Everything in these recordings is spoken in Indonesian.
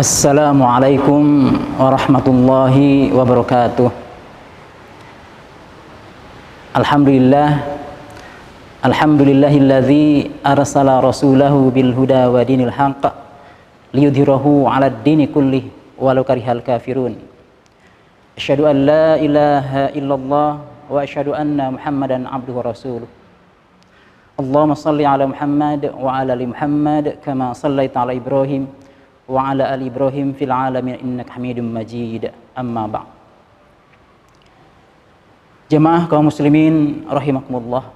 Assalamualaikum warahmatullahi wabarakatuh. Alhamdulillahilladzi arsala rasulahu bil huda wa dinil haqq liyudhhirahu 'alad dini kullih walau karihal kafirun. Asyhadu an la ilaha illallah wa asyhadu anna Muhammadan abduhu wa rasuluh. Allahumma shalli ala Muhammad wa ala ali Muhammad kama shallaita ala Ibrahim wa ala ali Ibrahim fil alamin innaka Hamidum Majid. Amma ba'd. Jemaah kaum muslimin rahimakumullah.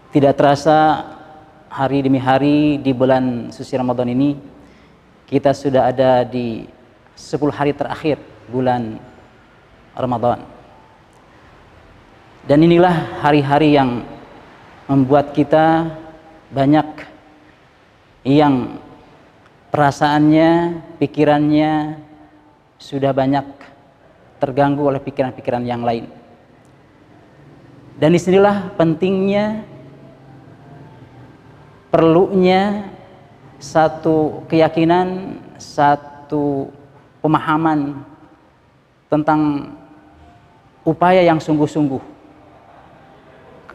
Tidak terasa hari demi hari di bulan suci Ramadan ini kita sudah ada di 10 hari terakhir bulan Ramadan. Dan inilah hari-hari yang membuat kita banyak yang perasaannya, pikirannya sudah banyak terganggu oleh pikiran-pikiran yang lain. Dan disinilah pentingnya, perlunya satu keyakinan, satu pemahaman tentang upaya yang sungguh-sungguh,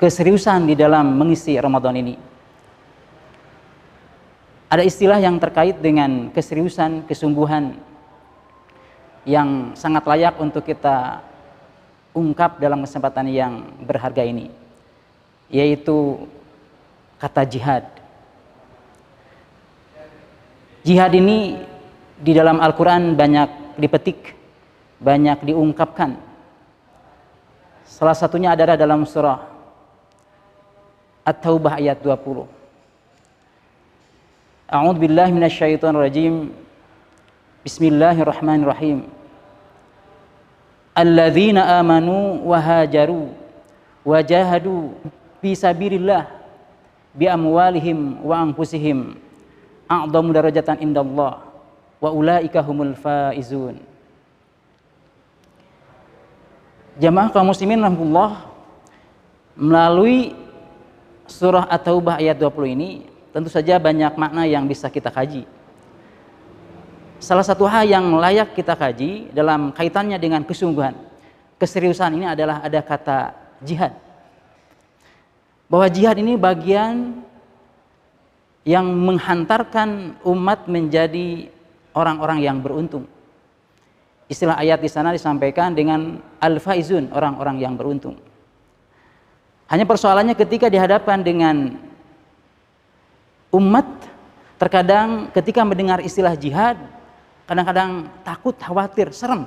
keseriusan di dalam mengisi Ramadan ini. Ada istilah yang terkait dengan keseriusan, kesungguhan yang sangat layak untuk kita ungkap dalam kesempatan yang berharga ini, yaitu kata jihad. Jihad ini di dalam Al-Quran banyak dipetik, banyak diungkapkan. Salah satunya adalah dalam surah At-Taubah ayat 20. A'udzu billahi minasyaitonir rajim. Bismillahirrahmanirrahim. Alladzina amanu wa hajaru wa jahadu fi sabilillah bi amwalihim wa anfusihim a'dhamu darajatan indallah wa ulaika humul faizun. Jamaah kaum muslimin rahimahullah, melalui surah At-Taubah ayat 20 ini tentu saja banyak makna yang bisa kita kaji. Salah satu hal yang layak kita kaji dalam kaitannya dengan kesungguhan, keseriusan ini adalah ada kata jihad. Bahwa jihad ini bagian yang menghantarkan umat menjadi orang-orang yang beruntung. Istilah ayat di sana disampaikan dengan al-faizun, orang-orang yang beruntung. Hanya persoalannya ketika dihadapkan dengan umat, terkadang ketika mendengar istilah jihad, kadang-kadang takut, khawatir, serem.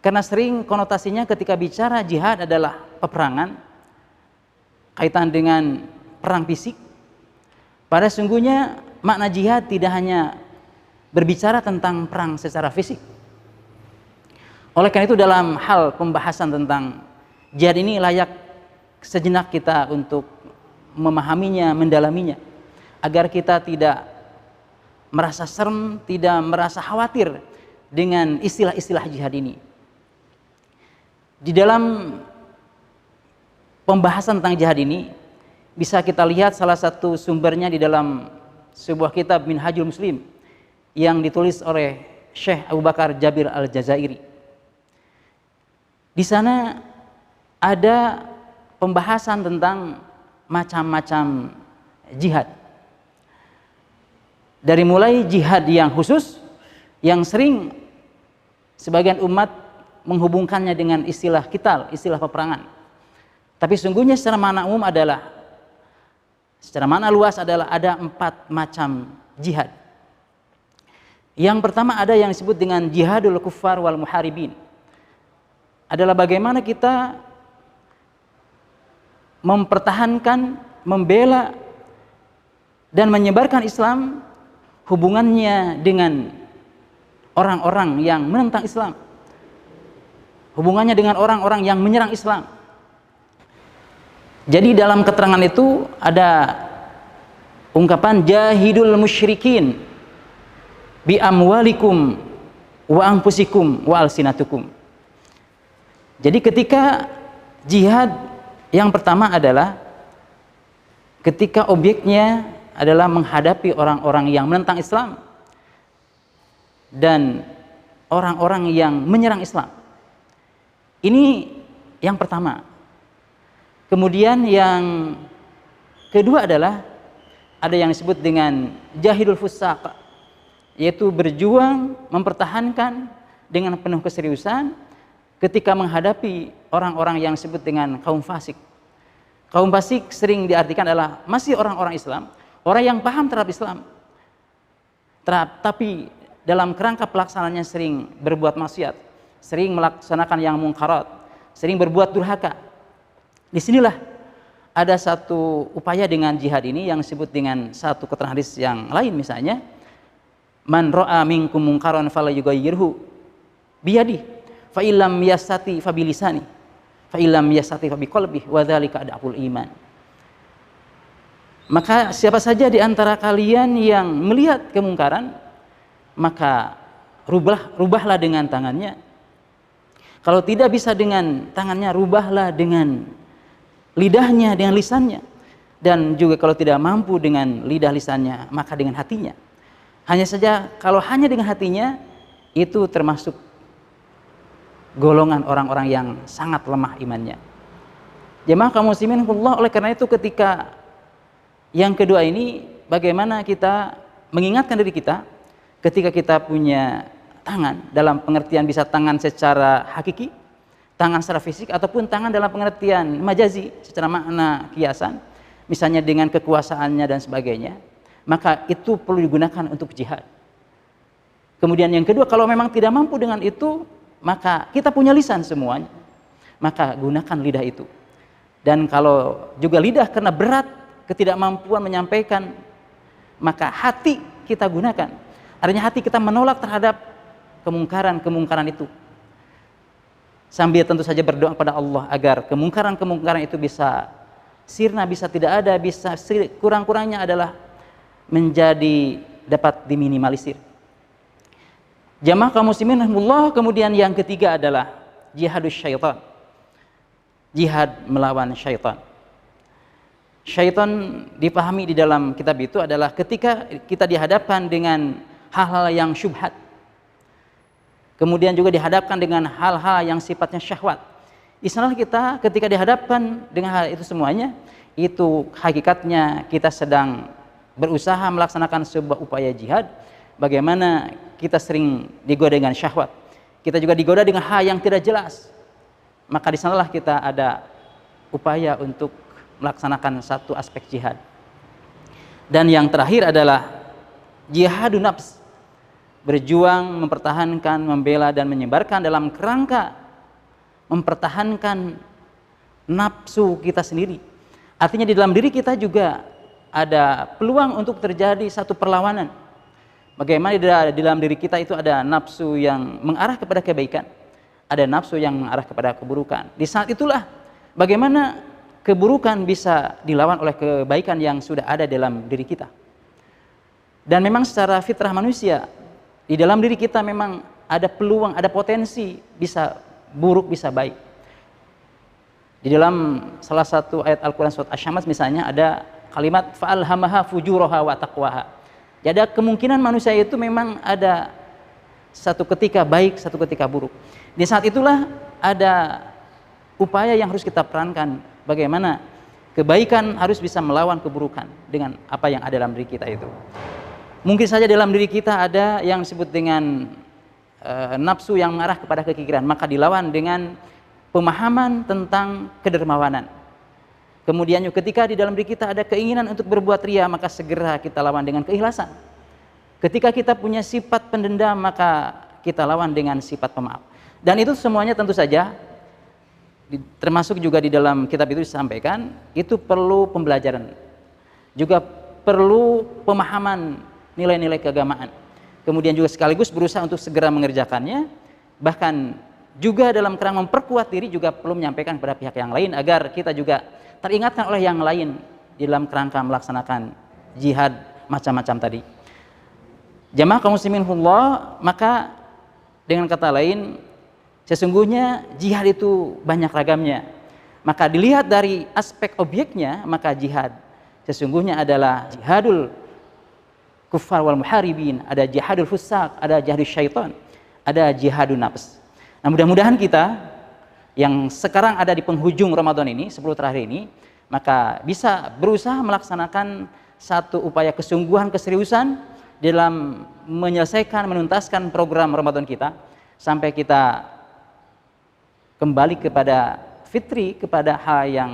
Karena sering konotasinya ketika bicara jihad adalah peperangan, kaitan dengan perang fisik. Pada sungguhnya makna jihad tidak hanya berbicara tentang perang secara fisik. Oleh karena itu dalam hal pembahasan tentang jihad ini layak sejenak kita untuk memahaminya, mendalaminya, agar kita tidak merasa serem, tidak merasa khawatir dengan istilah-istilah jihad ini. Di dalam pembahasan tentang jihad ini bisa kita lihat salah satu sumbernya di dalam sebuah kitab Minhajul Muslim yang ditulis oleh Syekh Abu Bakar Jabir Al-Jazairi. Di sana ada pembahasan tentang macam-macam jihad. Dari mulai jihad yang khusus, yang sering sebagian umat menghubungkannya dengan istilah qital, istilah peperangan. Tapi sungguhnya secara makna umum adalah, secara makna luas adalah ada 4 macam jihad. Yang pertama ada yang disebut dengan jihadul kuffar wal muharibin. Adalah bagaimana kita mempertahankan, membela dan menyebarkan Islam, hubungannya dengan orang-orang yang menentang Islam, hubungannya dengan orang-orang yang menyerang Islam. Jadi dalam keterangan itu ada ungkapan jahidul musyrikin bi amwalikum wa anfusikum wa alsinatukum. Jadi ketika jihad yang pertama adalah ketika objeknya adalah menghadapi orang-orang yang menentang Islam dan orang-orang yang menyerang Islam. Ini yang pertama. Kemudian yang kedua adalah ada yang disebut dengan jahidul fusaq, yaitu berjuang mempertahankan dengan penuh keseriusan ketika menghadapi orang-orang yang disebut dengan kaum fasik. Kaum fasik sering diartikan adalah masih orang-orang Islam, orang yang paham terhadap Islam, tapi dalam kerangka pelaksanaannya sering berbuat maksiat, sering melaksanakan yang mungkarat, sering berbuat durhaka. Disinilah ada satu upaya dengan jihad ini yang disebut dengan satu keterangan hadis yang lain, misalnya man ra'a minkum mungkaran falyughayyirhu biyadihi fa illam yastati fa bilisani fa illam yastati fa biqalbihi wa dzalika ad'aful iman. Maka siapa saja di antara kalian yang melihat kemungkaran, maka rubahlah dengan tangannya. Kalau tidak bisa dengan tangannya, rubahlah dengan lidahnya, dengan lisannya. Dan juga kalau tidak mampu dengan lidah lisannya, maka dengan hatinya. Hanya saja kalau hanya dengan hatinya, itu termasuk golongan orang-orang yang sangat lemah imannya. Jemaah kaum muslimin, oleh karena itu ketika yang kedua ini, bagaimana kita mengingatkan diri kita ketika kita punya tangan, dalam pengertian bisa tangan secara hakiki, tangan secara fisik, ataupun tangan dalam pengertian majazi secara makna kiasan, misalnya dengan kekuasaannya dan sebagainya, maka itu perlu digunakan untuk jihad. Kemudian yang kedua, kalau memang tidak mampu dengan itu, maka kita punya lisan semuanya, maka gunakan lidah itu. Dan kalau juga lidah karena berat ketidakmampuan menyampaikan, maka hati kita gunakan. Artinya hati kita menolak terhadap kemungkaran itu, sambil tentu saja berdoa kepada Allah agar kemungkaran itu bisa sirna, bisa tidak ada, bisa kurang-kurangnya adalah menjadi dapat diminimalisir. Jamaah kaum muslimin rahimahullah. Kemudian yang ketiga adalah jihadus syaitan, jihad melawan syaitan. Syaitan dipahami di dalam kitab itu adalah ketika kita dihadapkan dengan hal-hal yang syubhat, kemudian juga dihadapkan dengan hal-hal yang sifatnya syahwat. Istilah kita ketika dihadapkan dengan hal itu semuanya, itu hakikatnya kita sedang berusaha melaksanakan sebuah upaya jihad. Bagaimana kita sering digoda dengan syahwat, kita juga digoda dengan hal yang tidak jelas, maka di sanalah kita ada upaya untuk melaksanakan satu aspek jihad. Dan yang terakhir adalah jihadun nafs, berjuang mempertahankan, membela dan menyebarkan dalam kerangka mempertahankan nafsu kita sendiri. Artinya di dalam diri kita juga ada peluang untuk terjadi satu perlawanan. Bagaimana di dalam diri kita itu ada nafsu yang mengarah kepada kebaikan, ada nafsu yang mengarah kepada keburukan. Di saat itulah bagaimana keburukan bisa dilawan oleh kebaikan yang sudah ada dalam diri kita. Dan memang secara fitrah manusia, di dalam diri kita memang ada peluang, ada potensi bisa buruk, bisa baik. Di dalam salah satu ayat Al-Quran surat Asy-Syams misalnya ada kalimat fa'alhamaha fujuraha wa taqwaha. Jadi ada kemungkinan manusia itu memang ada satu ketika baik, satu ketika buruk. Di saat itulah ada upaya yang harus kita perankan, bagaimana kebaikan harus bisa melawan keburukan dengan apa yang ada dalam diri kita itu. Mungkin saja dalam diri kita ada yang disebut dengan nafsu yang mengarah kepada kekikiran, maka dilawan dengan pemahaman tentang kedermawanan. Kemudian ketika di dalam diri kita ada keinginan untuk berbuat ria, maka segera kita lawan dengan keikhlasan. Ketika kita punya sifat pendendam, maka kita lawan dengan sifat pemaaf. Dan itu semuanya tentu saja, termasuk juga di dalam kitab itu disampaikan, itu perlu pembelajaran, juga perlu pemahaman nilai-nilai keagamaan. Kemudian juga sekaligus berusaha untuk segera mengerjakannya, bahkan juga dalam kerangka memperkuat diri juga perlu menyampaikan kepada pihak yang lain agar kita juga teringatkan oleh yang lain di dalam kerangka melaksanakan jihad macam-macam tadi. Jamaah kaum muslimin fillah, maka dengan kata lain, sesungguhnya jihad itu banyak ragamnya. Maka dilihat dari aspek objeknya, maka jihad Sesungguhnya adalah jihadul kuffar wal muharibin, ada jihadul fusaq, ada jihadul syaitan, ada jihadun nafs. Nah, mudah-mudahan kita yang sekarang ada di penghujung Ramadan ini, 10 terakhir ini, maka bisa berusaha melaksanakan satu upaya kesungguhan, keseriusan dalam menyelesaikan, menuntaskan program Ramadan kita sampai kita kembali kepada fitri, kepada hal yang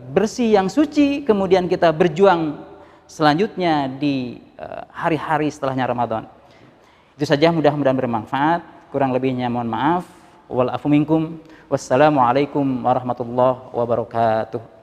bersih, yang suci, kemudian kita berjuang selanjutnya di hari-hari setelahnya Ramadan. Itu saja, mudah-mudahan bermanfaat. Kurang lebihnya mohon maaf. Wal afu minkum. Wassalamualaikum warahmatullahi wabarakatuh.